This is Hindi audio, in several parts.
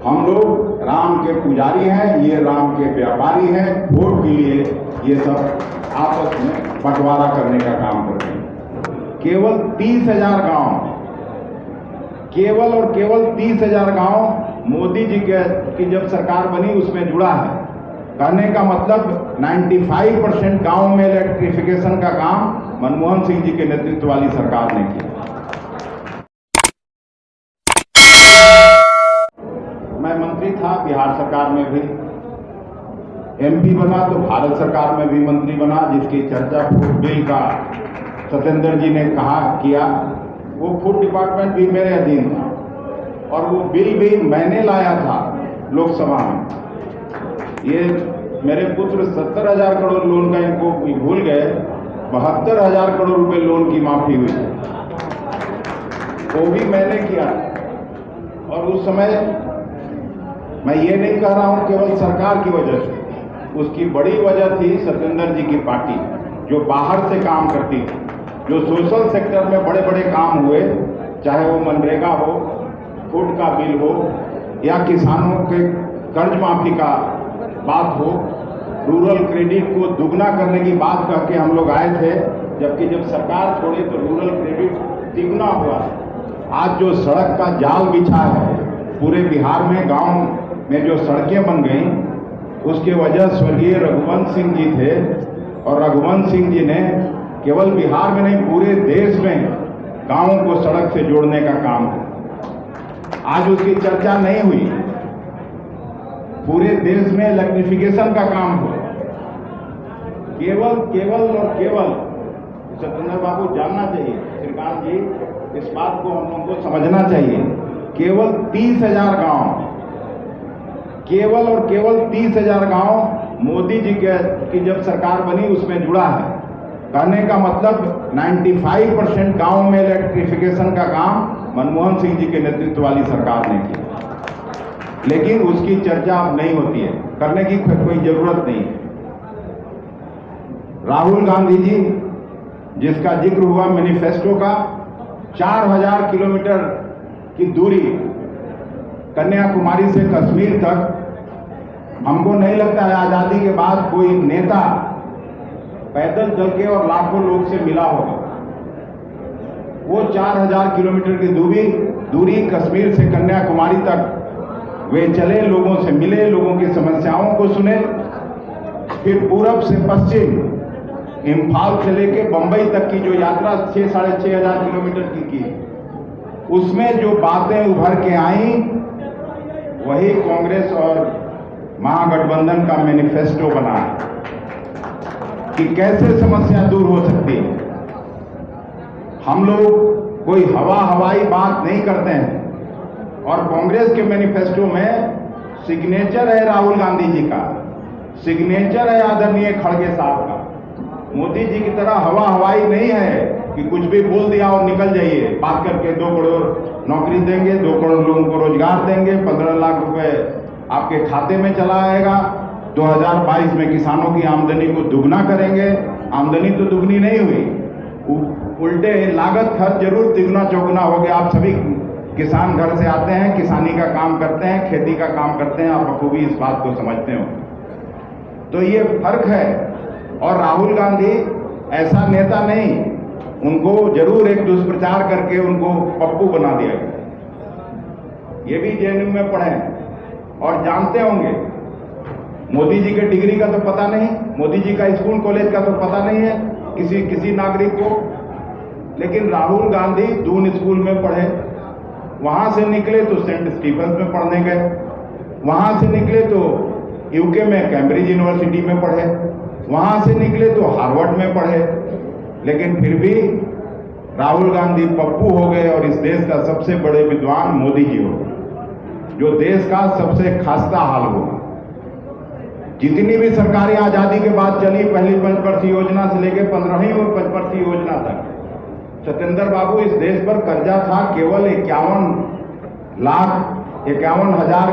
हम लोग राम के पुजारी हैं, ये राम के व्यापारी हैं। वोट के लिए ये सब आपस में बंटवारा करने का काम करते हैं। केवल 30,000 गांव, केवल और केवल 30,000 गांव मोदी जी की जब सरकार बनी उसमें जुड़ा है। कहने का मतलब 95% गांव में इलेक्ट्रिफिकेशन का काम मनमोहन सिंह जी के नेतृत्व वाली सरकार ने किया। मैं मंत्री था बिहार सरकार में भी, एमपी बना तो भारत सरकार में भी मंत्री बना, जिसकी चर्चा फूड बिल का सत्येंद्र जी ने किया। वो फूड डिपार्टमेंट भी मेरे अधीन था और वो बिल भी मैंने लाया था लोकसभा में। ये मेरे पुत्र 70,000 करोड़ लोन का इनको भूल गए, 72,000 करोड़ रुपए लोन की माफी हुई, वो भी मैंने किया। और उस समय मैं ये नहीं कह रहा हूं केवल सरकार की वजह से, उसकी बड़ी वजह थी सत्येंद्र जी की पार्टी, जो बाहर से काम करती थी, जो सोशल सेक्टर में बड़े बड़े काम हुए, चाहे वो मनरेगा हो, फूड का बिल हो, या किसानों के कर्ज माफी का बात हो, रूरल क्रेडिट को दुगना करने की बात कह के हम लोग आए थे, जबकि जब सरकार छोड़ी तो रूरल क्रेडिट तिगुना हुआ। आज जो सड़क का जाल बिछा है पूरे बिहार में, गांव में जो सड़कें बन गई, उसके वजह स्वर्गीय रघुवंश सिंह जी थे। और रघुवंश सिंह जी ने केवल बिहार में नहीं पूरे देश में गांवों को सड़क से जोड़ने का काम किया। आज उसकी चर्चा नहीं हुई। पूरे देश में इलेक्ट्रिफिकेशन का काम हुआ। केवल और केवल सत्येंद्र बाबू जानना चाहिए, श्रीकांत जी, इस बात को हम लोगों को समझना चाहिए। केवल 30,000 गांव, केवल और केवल 30,000 गांव मोदी जी की जब सरकार बनी उसमें जुड़ा है। कहने का मतलब 95% गांव में इलेक्ट्रिफिकेशन का काम मनमोहन सिंह जी के नेतृत्व वाली सरकार ने किया। लेकिन उसकी चर्चा अब नहीं होती है, करने की कोई जरूरत नहीं है। राहुल गांधी जी, जिसका जिक्र हुआ मैनिफेस्टो का, 4000 किलोमीटर की दूरी कन्याकुमारी से कश्मीर तक, हमको नहीं लगता है आजादी के बाद कोई नेता पैदल चल के और लाखों लोग से मिला होगा। वो 4000 किलोमीटर की दूरी कश्मीर से कन्याकुमारी तक वे चले, लोगों से मिले, लोगों की समस्याओं को सुने, फिर पूरब से पश्चिम इम्फाल से लेके बंबई तक की जो यात्रा 6,500 किलोमीटर की, उसमें जो बातें उभर के आई वही कांग्रेस और महागठबंधन का मैनिफेस्टो बना कि कैसे समस्या दूर हो सकती है। हम लोग कोई हवाई बात नहीं करते हैं। और कांग्रेस के मैनिफेस्टो में सिग्नेचर है राहुल गांधी जी का, सिग्नेचर है आदरणीय खड़गे साहब का। मोदी जी की तरह हवाई नहीं है कि कुछ भी बोल दिया और निकल जाइए, बात करके 2 करोड़ नौकरी देंगे, 2 करोड़ लोगों को रोजगार देंगे, 15 लाख रुपए आपके खाते में चला आएगा, 2022 में किसानों की आमदनी को दुगना करेंगे। आमदनी तो दुगनी नहीं हुई, उल्टे लागत खर्च जरूर तिगुना चौगुना हो गया। आप सभी किसान घर से आते हैं, किसानी का काम करते हैं, खेती का काम करते हैं, आप बखूबी इस बात को समझते हो। तो ये फर्क है। और राहुल गांधी ऐसा नेता नहीं, उनको जरूर एक दुष्प्रचार करके उनको पप्पू बना दिया गया। ये भी जेएनयू में पढ़े और जानते होंगे। मोदी जी के डिग्री का तो पता नहीं, मोदी जी का स्कूल कॉलेज का तो पता नहीं है किसी नागरिक को, लेकिन राहुल गांधी दून स्कूल में पढ़े, वहां से निकले तो सेंट स्टीफेंस में पढ़ने गए, वहां से निकले तो यूके में कैम्ब्रिज यूनिवर्सिटी में पढ़े, वहां से निकले तो हार्वर्ड में पढ़े, लेकिन फिर भी राहुल गांधी पप्पू हो गए और इस देश का सबसे बड़े विद्वान मोदी जी हो गए, जो देश का सबसे खास्ता हाल हुआ। जितनी भी सरकारें आजादी के बाद चली, पहली पंचवर्षीय योजना से लेकर 15वीं और पंचवर्षीय योजना तक, सत्येंद्र बाबू, इस देश पर कर्जा था केवल 51,51,000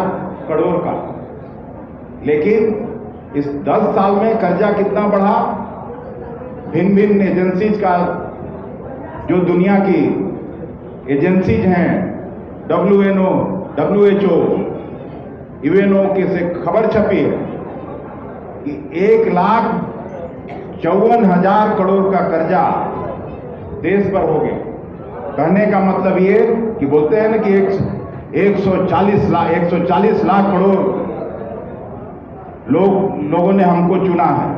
करोड़ का। लेकिन इस 10 साल में कर्जा कितना बढ़ा? भिन्न भिन्न एजेंसीज का, जो दुनिया की एजेंसीज हैं, WHO, इवेनो के से खबर छपी है कि 1,54,000 करोड़ का कर्जा देश पर हो गया। कहने का मतलब ये कि बोलते हैं ना कि 140 लाख करोड़ लोगों ने हमको चुना है,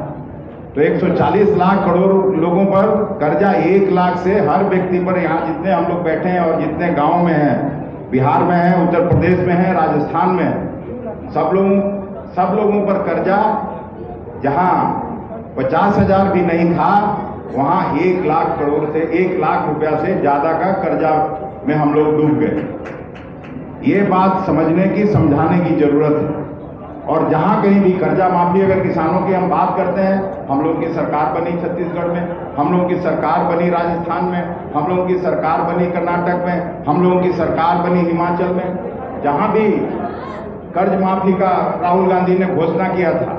तो 140 लाख करोड़ लोगों पर कर्जा 1 लाख से हर व्यक्ति पर, यहाँ जितने हम लोग बैठे हैं और जितने गांव में हैं, बिहार में हैं, उत्तर प्रदेश में हैं, राजस्थान में हैं, सब लोगों पर कर्जा जहां 50,000 भी नहीं था, वहां 1 लाख करोड़ से 1 लाख रुपया से ज्यादा का कर्जा में हम लोग डूब गए। ये बात समझने की, समझाने की जरूरत है। और जहां कहीं भी कर्जा माफी, अगर किसानों की हम बात करते हैं, हम लोगों की सरकार बनी छत्तीसगढ़ में, हम लोगों की सरकार बनी राजस्थान में, हम लोगों की सरकार बनी कर्नाटक में, हम लोगों की सरकार बनी हिमाचल में। जहां भी कर्ज माफी का राहुल गांधी ने घोषणा किया था,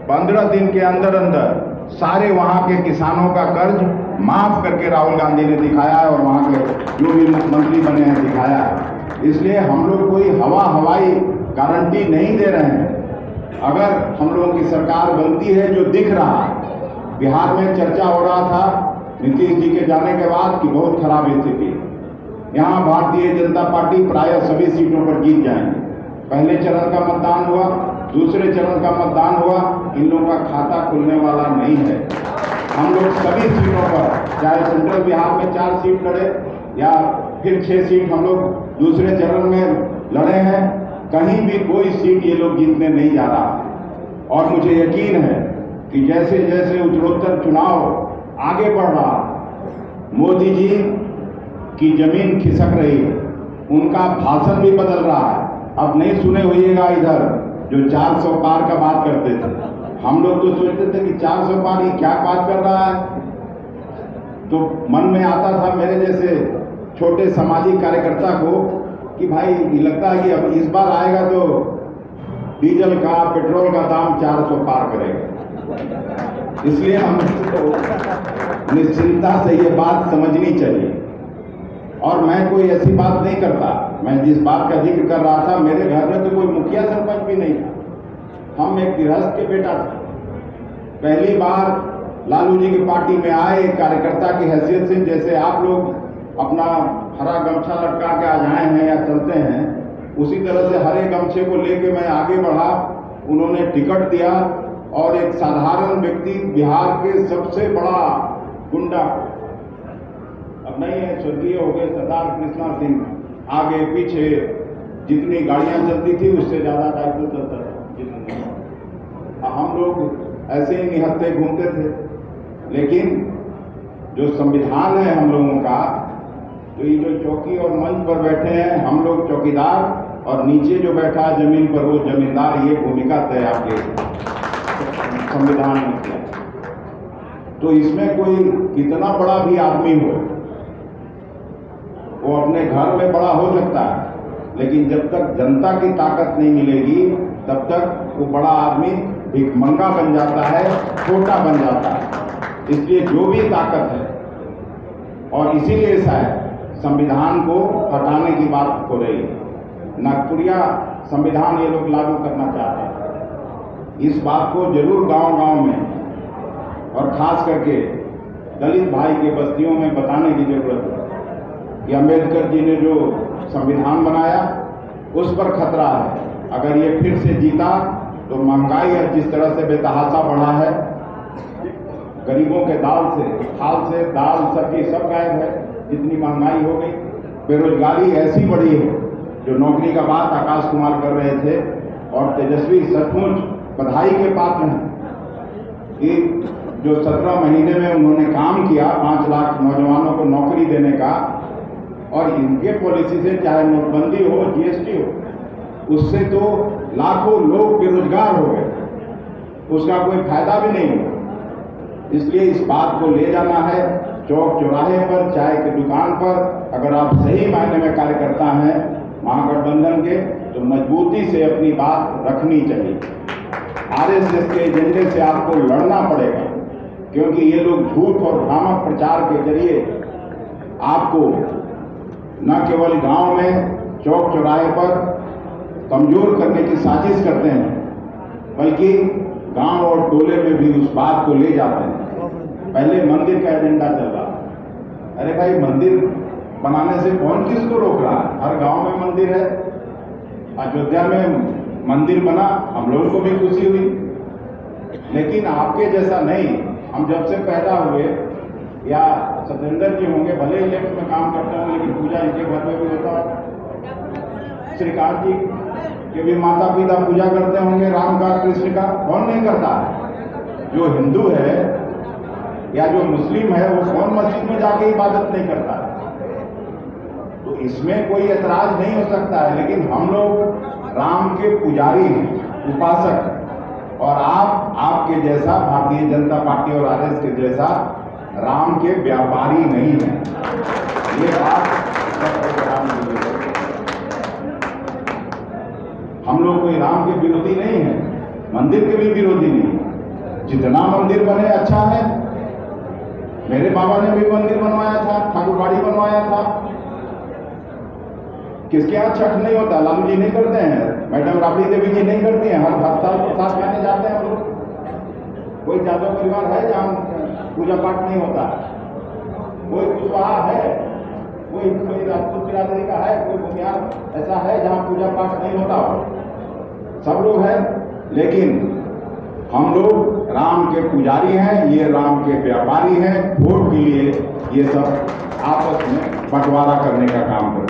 15 दिन के अंदर अंदर सारे वहां के किसानों का कर्ज माफ करके राहुल गांधी ने दिखाया है, और वहां के जो भी मुख्यमंत्री बने हैं दिखाया है। इसलिए हम लोग कोई हवाई गारंटी नहीं दे रहे हैं। अगर हम लोगों की सरकार बनती है, जो दिख रहा है, बिहार में चर्चा हो रहा था नीतीश जी के जाने के बाद कि बहुत खराब स्थिति है, यहाँ भारतीय जनता पार्टी प्रायः सभी सीटों पर जीत जाएंगे। पहले चरण का मतदान हुआ, दूसरे चरण का मतदान हुआ, इन लोगों का खाता खुलने वाला नहीं है। हम लोग सभी सीटों पर, चाहे सेंट्रल बिहार में 4 सीट लड़े या फिर 6 सीट हम लोग दूसरे चरण में लड़े हैं, कहीं भी कोई सीट ये लोग जीतने नहीं जा रहा। और मुझे यकीन है कि जैसे जैसे उत्तरोत्तर चुनाव आगे बढ़ रहा, मोदी जी की जमीन खिसक रही है, उनका भाषण भी बदल रहा है। अब नहीं सुने होइएगा इधर जो 400 पार का बात करते थे, हम लोग तो सोचते थे कि 400 पार ये क्या बात कर रहा है। तो मन में आता था मेरे जैसे छोटे सामाजिक कार्यकर्ता को कि भाई लगता है कि अब इस बार आएगा तो डीजल का, पेट्रोल का दाम 400 पार करेगा। इसलिए हम निश्चिंता से ये बात समझनी चाहिए। और मैं कोई ऐसी बात नहीं करता, मैं जिस बात का जिक्र कर रहा था, मेरे घर में तो कोई मुखिया सरपंच भी नहीं था, हम एक गृहस्थ के बेटा थे। पहली बार लालू जी की पार्टी में आए एक कार्यकर्ता की हैसियत से, जैसे आप लोग अपना हरा गमछा लटका के आ जाए हैं या चलते हैं, उसी तरह से हरे गमछे को लेके मैं आगे बढ़ा। उन्होंने टिकट दिया और एक साधारण व्यक्ति, बिहार के सबसे बड़ा गुंडा, अब नहीं है, स्वर्गीय हो गए सरदार कृष्णा सिंह, आगे पीछे जितनी गाड़ियां चलती थी उससे ज्यादा ट्रैक्टर चलता था। हम लोग ऐसे ही निहत्थे घूमते थे। लेकिन जो संविधान है हम लोगों का, तो ये जो चौकी और मंच पर बैठे हैं हम लोग चौकीदार, और नीचे जो बैठा है जमीन पर वो जमींदार, ये भूमिका तय आपके संविधान में किया। तो इसमें कोई कितना बड़ा भी आदमी हो, वो अपने घर में बड़ा हो सकता है, लेकिन जब तक जनता की ताकत नहीं मिलेगी तब तक वो बड़ा आदमी भिखमंगा बन जाता है, छोटा बन जाता है। इसलिए जो भी ताकत है, और इसीलिए ऐसा है संविधान को हटाने की बात हो रही है। नागपुरिया संविधान ये लोग लागू करना चाहते हैं। इस बात को जरूर गांव-गांव में और खास करके दलित भाई के बस्तियों में बताने की जरूरत है कि अम्बेडकर जी ने जो संविधान बनाया उस पर खतरा है। अगर ये फिर से जीता तो महंगाई जिस तरह से बेतहाशा बढ़ा है, गरीबों के थाल से दाल सब्जी सब गायब है, जितनी महंगाई हो गई, बेरोजगारी ऐसी बढ़ी है। जो नौकरी का बात आकाश कुमार कर रहे थे, और तेजस्वी सचमुच बधाई के पात्र हैं कि जो 17 महीने में उन्होंने काम किया 5 लाख नौजवानों को नौकरी देने का, और इनके पॉलिसी से चाहे नोटबंदी हो, जीएसटी हो, उससे तो लाखों लोग बेरोजगार हो गए, उसका कोई फायदा भी नहीं हुआ। इसलिए इस बात को ले जाना है चौक चौराहे पर, चाय की दुकान पर। अगर आप सही मायने में कार्यकर्ता हैं महागठबंधन के, तो मजबूती से अपनी बात रखनी चाहिए। आरएसएस के एजेंडे से आपको लड़ना पड़ेगा, क्योंकि ये लोग झूठ और भ्रामक प्रचार के जरिए आपको न केवल गांव में, चौक चौराहे पर कमजोर करने की साजिश करते हैं, बल्कि गांव और टोले में भी उस बात को ले जाते हैं। पहले मंदिर का एजेंडा चल रहा है। अरे भाई, मंदिर बनाने से कौन किसको रोक रहा है? हर गांव में मंदिर है। अयोध्या में मंदिर बना, हम लोगों को भी खुशी हुई, लेकिन आपके जैसा नहीं। हम जब से पैदा हुए, या सत्येंद्र जी होंगे, भले ही लेफ्ट में काम करते हैं, लेकिन पूजा इनके घर में भी होता है। श्रीकांत जी के भी माता पिता पूजा करते होंगे, राम का, कृष्ण का, कौन नहीं करता है? जो हिंदू है या जो मुस्लिम है, वो कौन मस्जिद में जाके इबादत नहीं करता है? तो इसमें कोई ऐतराज नहीं हो सकता है। लेकिन हम लोग राम के पुजारी हैं, उपासक, और आपके जैसा भारतीय जनता पार्टी और आरएस के जैसा राम के व्यापारी नहीं है। ये बात हम लोग कोई राम के विरोधी नहीं है, मंदिर के भी विरोधी नहीं। जितना मंदिर बने अच्छा है। मेरे बाबा ने भी मंदिर बनवाया था, ठाकुरबाड़ी बनवाया था। किसके यहाँ छठ नहीं होता? लालू जी नहीं करते हैं, मैडम राबड़ी देवी जी नहीं करती हैं। हर साल प्रसाद खाने जाते हैं हम लोग। कोई यादव परिवार है जहाँ पूजा पाठ नहीं होता? कोई कुशवाहा है? कोई राजपूत बिरादरी का है? कोई बुनियाद ऐसा है जहाँ पूजा पाठ नहीं होता? सब लोग हैं, लेकिन हम लोग राम के पुजारी हैं, ये राम के व्यापारी हैं। वोट के लिए ये सब आपस में बंटवारा करने का काम करते हैं।